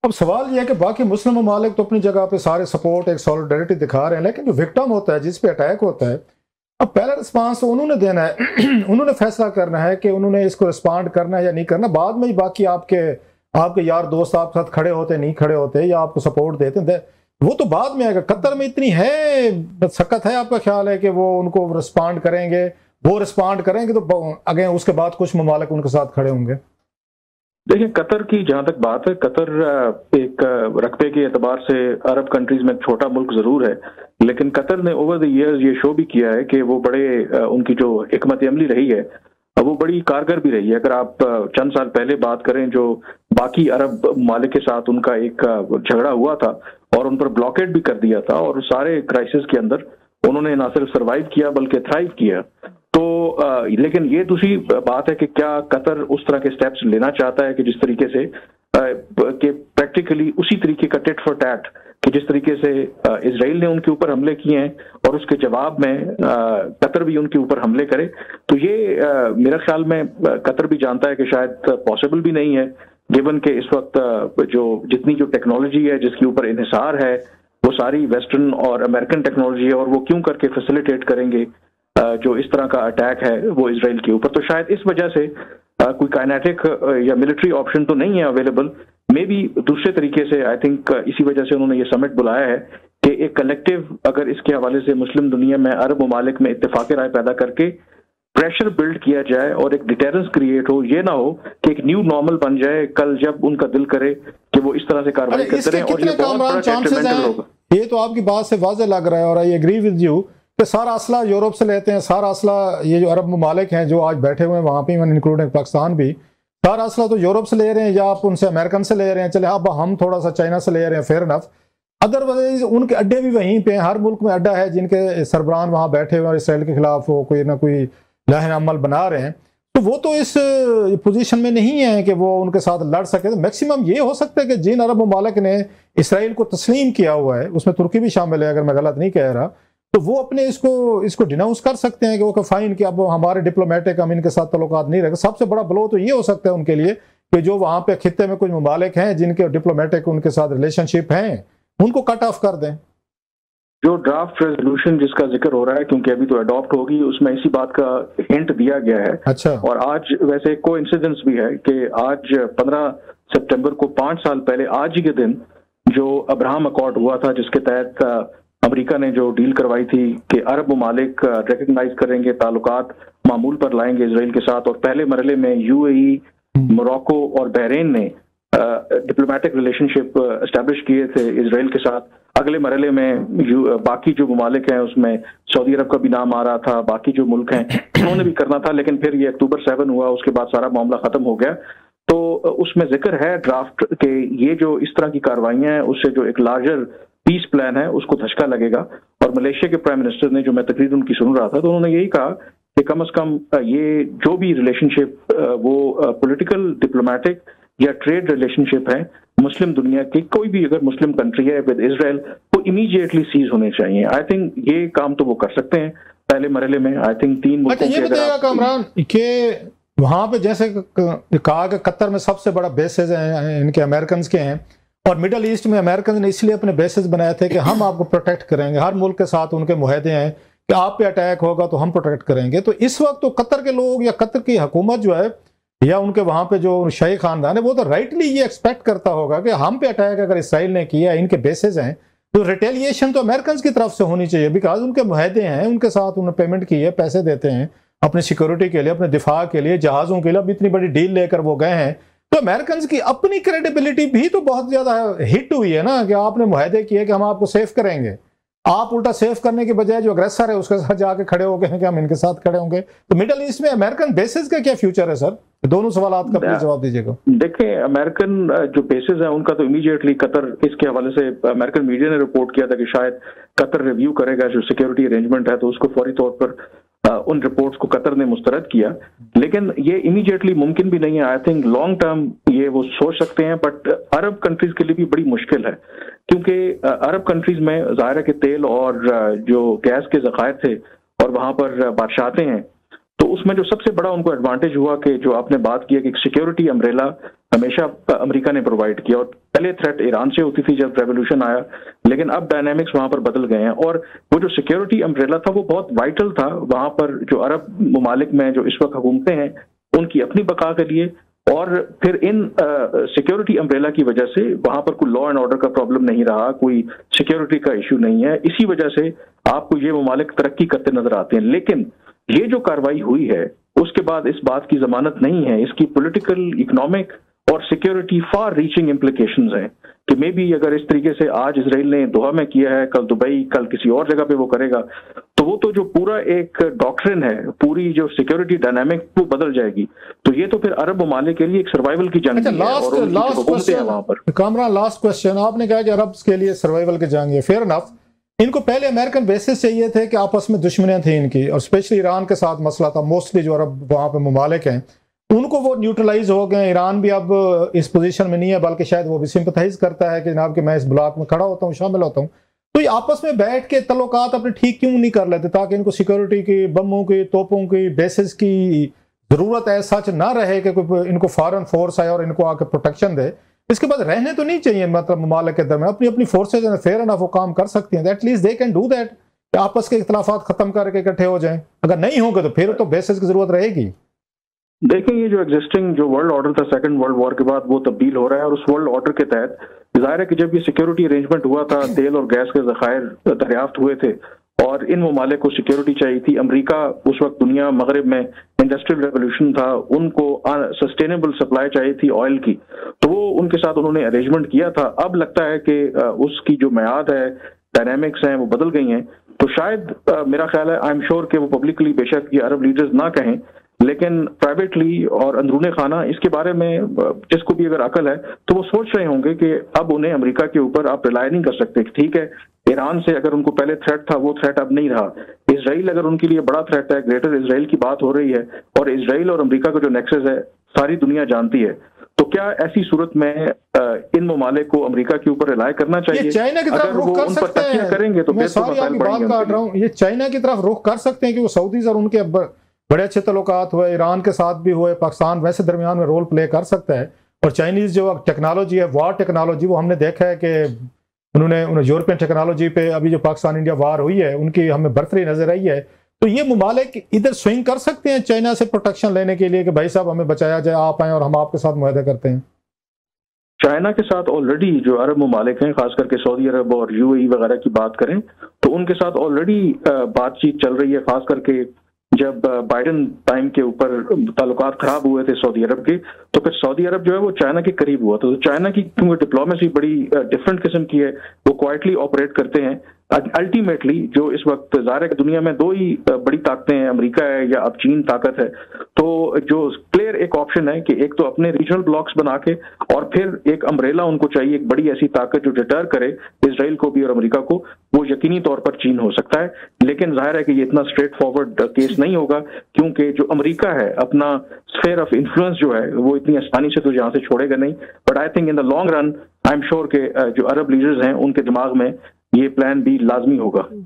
अब सवाल यह है कि बाकी मुस्लिम ममालिक तो अपनी जगह पे सारे सपोर्ट एक सॉलिडरिटी दिखा रहे हैं, लेकिन जो विक्टिम होता है, जिस पे अटैक होता है, अब पहला रिस्पांस तो उन्होंने देना है उन्होंने फैसला करना है कि उन्होंने इसको रिस्पॉन्ड करना है या नहीं करना। बाद में ही बाकी आपके आपके यार दोस्त आपके साथ खड़े होते नहीं खड़े होते या आपको सपोर्ट देते हैं, वो तो बाद में आएगा। कतर में इतनी है सख्त है, आपका ख्याल है कि वो उनको रिस्पॉन्ड करेंगे? वो रिस्पॉन्ड करेंगे तो अगेन उसके बाद कुछ ममालिक उनके साथ खड़े होंगे। देखिए, कतर की जहां तक बात है, कतर एक रकबे के एतबार से अरब कंट्रीज में छोटा मुल्क जरूर है, लेकिन कतर ने ओवर द इयर्स ये शो भी किया है कि वो बड़े उनकी जो हिकमत अमली रही है वो बड़ी कारगर भी रही है। अगर आप चंद साल पहले बात करें, जो बाकी अरब ममालिक के साथ उनका एक झगड़ा हुआ था और उन पर ब्लॉकेड भी कर दिया था, और सारे क्राइसिस के अंदर उन्होंने ना सिर्फ सर्वाइव किया बल्कि थ्राइव किया। तो लेकिन ये दूसरी बात है कि क्या कतर उस तरह के स्टेप्स लेना चाहता है कि जिस तरीके से कि प्रैक्टिकली उसी तरीके का टिट फॉर टैट, कि जिस तरीके से इजराइल ने उनके ऊपर हमले किए हैं और उसके जवाब में कतर भी उनके ऊपर हमले करे। तो ये मेरा ख्याल में कतर भी जानता है कि शायद पॉसिबल भी नहीं है, गिवन के इस वक्त जो जितनी जो टेक्नोलॉजी है जिसके ऊपर इन्हिसार है वो सारी वेस्टर्न और अमेरिकन टेक्नोलॉजी है, और वो क्यों करके फैसिलिटेट करेंगे जो इस तरह का अटैक है वो इसराइल के ऊपर। तो शायद इस वजह से कोई काइनेटिक या मिलिट्री ऑप्शन तो नहीं है अवेलेबल। मे बी दूसरे तरीके से आई थिंक इसी वजह से उन्होंने ये समिट बुलाया है कि एक कलेक्टिव, अगर इसके हवाले से मुस्लिम दुनिया में अरब ममालिक में इत्तेफाक राय पैदा करके प्रेशर बिल्ड किया जाए और एक डिटेरेंस क्रिएट हो। ये ना हो कि एक न्यू नॉर्मल बन जाए कल जब उनका दिल करे कि वो इस तरह से कार्रवाई करते रहें, और ये बहुत बड़ा डेट्रीमेंटल होगा। ये तो आपकी बात से वाज़ेह लग रहा है और आई एग्री विद यू कि सारा असला यूरोप से लेते हैं, सारा असला ये जो अरब ममालिक हैं जो आज बैठे हुए हैं वहाँ पे, इंक्लूडिंग पाकिस्तान भी, सारा असला तो यूरोप से ले रहे हैं या आप उनसे अमेरिकन से ले रहे हैं। चले अब हम थोड़ा सा चाइना से ले रहे हैं, फेयर इनफ। अदरवाइज उनके अड्डे भी वहीं पे हैं, हर मुल्क में अड्डा है जिनके सरबरान वहाँ बैठे हुए और इसराइल के खिलाफ वो कोई ना कोई लहन अमल बना रहे हैं। तो वो तो इस पोजीशन में नहीं है कि वो उनके साथ लड़ सके। तो मैक्सिमम ये हो सकता है कि जिन अरब ममालिक ने इसराइल को तस्लीम किया हुआ है, उसमें तुर्की भी शामिल है अगर मैं गलत नहीं कह रहा, तो वो अपने इसको डिनाउंस कर सकते हैं कि वो फाइन कि अब हमारे डिप्लोमेटिक हम इनके साथ तल्लुकात नहीं रखें। सबसे बड़ा ब्लो तो ये हो सकता है उनके लिए कि जो वहाँ पे खित्ते में कुछ ममालिक हैं जिनके डिप्लोमेटिक उनके साथ रिलेशनशिप हैं, उनको कट ऑफ कर दें। जो ड्राफ्ट रेजोल्यूशन जिसका जिक्र हो रहा है, क्योंकि अभी तो अडॉप्ट होगी, उसमें इसी बात का हिंट दिया गया है। अच्छा। और आज वैसे कोइंसिडेंस भी है कि आज 15 सितंबर को 5 साल पहले आज ही के दिन जो अब्राहम अकॉर्ड हुआ था, जिसके तहत अमेरिका ने जो डील करवाई थी कि अरब ममालिक रिकग्नाइज करेंगे, ताल्लुकात मामूल पर लाएंगे इसराइल के साथ, और पहले मरहले में यूएई, मोरक्को और बहरीन ने डिप्लोमेटिक रिलेशनशिप एस्टैब्लिश किए थे इसराइल के साथ। अगले मरहले में बाकी जो ममालिक हैं उसमें सऊदी अरब का भी नाम आ रहा था, बाकी जो मुल्क हैं उन्होंने भी करना था, लेकिन फिर ये अक्टूबर 7 हुआ, उसके बाद सारा मामला खत्म हो गया। तो उसमें जिक्र है ड्राफ्ट के ये जो इस तरह की कार्रवाइयां हैं उससे जो एक लार्जर पीस प्लान है उसको धचका लगेगा। और मलेशिया के प्राइम मिनिस्टर ने, जो मैं तकरीर उनकी सुन रहा था, तो उन्होंने यही कहा कि कम से कम ये जो भी रिलेशनशिप वो पॉलिटिकल, डिप्लोमेटिक या ट्रेड रिलेशनशिप है मुस्लिम दुनिया की, कोई भी अगर मुस्लिम कंट्री है विद इजराइल, वो इमीडिएटली सीज होने चाहिए। आई थिंक ये काम तो वो कर सकते हैं पहले मरहले में। आई थिंक 3 मुल्कों के अगर कामरान के वहां पे जैसे कहा कि कतर में सबसे बड़ा बेसेस है इनके अमेरिकन के हैं, और मिडल ईस्ट में अमेरिकन ने इसलिए अपने बेसेस बनाए थे कि हम आपको प्रोटेक्ट करेंगे, हर मुल्क के साथ उनके मुआहदे हैं कि आप पे अटैक होगा तो हम प्रोटेक्ट करेंगे। तो इस वक्त तो कतर के लोग या कतर की हुकूमत जो है या उनके वहां पे जो शाही खानदान है, वो तो राइटली ये एक्सपेक्ट करता होगा कि हम पे अटैक अगर इसराइल ने किया, इनके बेसेस हैं, तो रिटेलिएशन तो अमेरिकन की तरफ से होनी चाहिए, बिकॉज उनके मुआहदे हैं, उनके साथ उन्होंने पेमेंट की है, पैसे देते हैं अपनी सिक्योरिटी के लिए, अपने दिफा के लिए, जहाज़ों के लिए। अब इतनी बड़ी डील लेकर वो गए हैं, तो अमेरिकन की अपनी क्रेडिबिलिटी भी तो बहुत ज्यादा हिट हुई है ना, कि आपने मुआहदे किए कि हम आपको सेफ करेंगे, आप उल्टा सेफ करने के बजाय जो अग्रेसर है उसके साथ जाके खड़े हो गए हैं कि हम इनके साथ खड़े होंगे। तो मिडिल ईस्ट में अमेरिकन बेसिस का क्या फ्यूचर है सर? दोनों सवाल आपका प्लीज जवाब दीजिएगा। देखिए, अमेरिकन जो बेसिस है उनका तो इमीडिएटली कतर, इसके हवाले से अमेरिकन मीडिया ने रिपोर्ट किया था कि शायद कतर रिव्यू करेगा जो सिक्योरिटी अरेंजमेंट है, तो उसको फौरी तौर पर उन रिपोर्ट्स को कतर ने मुस्तरद किया। लेकिन ये इमीडिएटली मुमकिन भी नहीं है। आई थिंक लॉन्ग टर्म ये वो सोच सकते हैं, बट अरब कंट्रीज के लिए भी बड़ी मुश्किल है, क्योंकि अरब कंट्रीज में ज़ाहिर है कि तेल और जो गैस के ज़खायर थे और वहां पर बादशाहतें हैं, तो उसमें जो सबसे बड़ा उनको एडवांटेज हुआ कि जो आपने बात की है कि सिक्योरिटी अम्ब्रेला हमेशा अमेरिका ने प्रोवाइड किया, और पहले थ्रेट ईरान से होती थी जब रेवोल्यूशन आया, लेकिन अब डायनामिक्स वहां पर बदल गए हैं। और वो जो सिक्योरिटी अम्ब्रेला था वो बहुत वाइटल था वहां पर, जो अरब ममालिक में जो इस वक्त हुकूमतें हैं उनकी अपनी बका के लिए, और फिर इन सिक्योरिटी अम्ब्रेला की वजह से वहां पर कोई लॉ एंड ऑर्डर का प्रॉब्लम नहीं रहा, कोई सिक्योरिटी का इश्यू नहीं है। इसी वजह से आपको ये ममालिक तरक्की करते नजर आते हैं। लेकिन ये जो कार्रवाई हुई है उसके बाद इस बात की जमानत नहीं है, इसकी पॉलिटिकल, इकोनॉमिक और सिक्योरिटी फार रीचिंग इम्प्लीकेशंस हैं कि मे बी अगर इस तरीके से आज इजराइल ने दोहा में किया है, कल दुबई, कल किसी और जगह पे वो करेगा, तो वो तो जो पूरा एक डॉक्ट्रिन है, पूरी जो सिक्योरिटी डायनामिक वो बदल जाएगी। तो ये तो फिर अरब ममालिक के लिए एक सर्वाइवल की जंग है और उनकी हुकूमतें हैं वहां पर। कामरान, लास्ट क्वेश्चन, आपने कहा कि अरब के लिए सर्वाइवल की जंग है, फेयर इनफ। इनको पहले अमेरिकन बेसिस चाहिए थे कि आपस में दुश्मनियां थी इनकी, और स्पेशली ईरान के साथ मसला था। मोस्टली जो अरब वहां पे ममालिक हैं उनको वो न्यूट्रलाइज हो गए। ईरान भी अब इस पोजीशन में नहीं है, बल्कि शायद वो भी सिंपथाइज करता है कि जनाब कि मैं इस ब्लॉक में खड़ा होता हूँ, शामिल होता हूँ। तो ये आपस में बैठ के तल्लुकात अपने ठीक क्यों नहीं कर लेते, ताकि इनको सिक्योरिटी की, बमों की, तोपों की, बेसिस की जरूरत है सच ना रहे कि कोई इनको फॉरेन फोर्स आए और इनको आके प्रोटेक्शन दे। इसके बाद रहने तो नहीं चाहिए, मतलब ममालिक के दरमियान अपनी अपनी फोर्सेज फेयर एनफ वो काम कर सकती हैं। At least they can do that, आपस के इख्तलाफात खत्म करके इकट्ठे हो जाएं। अगर नहीं होंगे तो फिर तो बेसिस की जरूरत रहेगी। देखें, ये जो एग्जिस्टिंग जो वर्ल्ड ऑर्डर था सेकंड वर्ल्ड वॉर के बाद, वो तब्दील हो रहा है, और उस वर्ल्ड ऑर्डर के तहत जाहिर है कि जब ये सिक्योरिटी अरेंजमेंट हुआ था, तेल और गैस के जखायर दरियाफ्त हुए थे और इन ममालिक को सिक्योरिटी चाहिए थी। अमेरिका उस वक्त दुनिया मगरिब में इंडस्ट्रियल रेवोल्यूशन था, उनको सस्टेनेबल सप्लाई चाहिए थी ऑयल की, तो वो उनके साथ उन्होंने अरेंजमेंट किया था। अब लगता है कि उसकी जो मियाद है, डायनामिक्स हैं, वो बदल गई हैं। तो शायद मेरा ख्याल है, आई एम श्योर कि वो पब्लिकली बेशक ये अरब लीडर्स ना कहें, लेकिन प्राइवेटली और अंदरूने खाना इसके बारे में जिसको भी अगर अकल है तो वो सोच रहे होंगे कि अब उन्हें अमेरिका के ऊपर आप रिलाय नहीं कर सकते। ठीक है, ईरान से अगर उनको पहले थ्रेट था वो थ्रेट अब नहीं रहा। इजराइल अगर उनके लिए बड़ा थ्रेट है, ग्रेटर इजराइल की बात हो रही है, और इजराइल और अमेरिका का जो नेक्सस है सारी दुनिया जानती है, तो क्या ऐसी सूरत में इन ममालिक को अमेरिका के ऊपर रिलाय करना चाहिए? चाइना की तरफ रुख कर सकते हैं, करेंगे तो मैं सॉरी आपकी बात काट रहा हूँ, ये चाइना की तरफ रुख कर सकते हैं कि वो सऊदीज और उनके बड़े अच्छे तल्लुकात हुए, ईरान के साथ भी हुए, पाकिस्तान वैसे दरमियान में रोल प्ले कर सकता है। और चाइनीज जो टेक्नोलॉजी है, वार टेक्नोलॉजी, वो हमने देखा है कि उन्होंने यूरोपियन टेक्नोलॉजी पे अभी जो पाकिस्तान इंडिया वार हुई है उनकी हमें बढ़तरी नजर आई है। तो ये ममालिक इधर स्विंग कर सकते हैं चाइना से प्रोटेक्शन लेने के लिए कि भाई साहब हमें बचाया जाए, आप आए और हम आपके साथ मुआहदा करते हैं। चाइना के साथ ऑलरेडी जो अरब ममालिक हैं, खास करके सऊदी अरब और यूएई वगैरह की बात करें तो उनके साथ ऑलरेडी बातचीत चल रही है। खास करके जब बाइडेन टाइम के ऊपर ताल्लुकात खराब हुए थे सऊदी अरब के, तो फिर सऊदी अरब जो है वो चाइना के करीब हुआ था। तो चाइना की क्योंकि डिप्लोमेसी बड़ी डिफरेंट किस्म की है, वो क्वाइटली ऑपरेट करते हैं। अल्टीमेटली जो इस वक्त ज़ाहिर है कि दुनिया में दो ही बड़ी ताकतें हैं, अमेरिका है या अब चीन ताकत है। तो जो क्लियर एक ऑप्शन है कि एक तो अपने रीजनल ब्लॉक्स बना के, और फिर एक अम्ब्रेला उनको चाहिए, एक बड़ी ऐसी ताकत जो डिटर करे इजराइल को भी और अमेरिका को। वो यकीनी तौर पर चीन हो सकता है, लेकिन जाहिर है कि ये इतना स्ट्रेट फॉरवर्ड केस नहीं होगा, क्योंकि जो अमेरिका है अपना स्फेयर ऑफ इन्फ्लुएंस जो है वो इतनी आसानी से तो यहाँ से छोड़ेगा नहीं। But I think in the long run I am sure के जो अरब लीडर्स हैं उनके दिमाग में ये प्लान भी लाजमी होगा।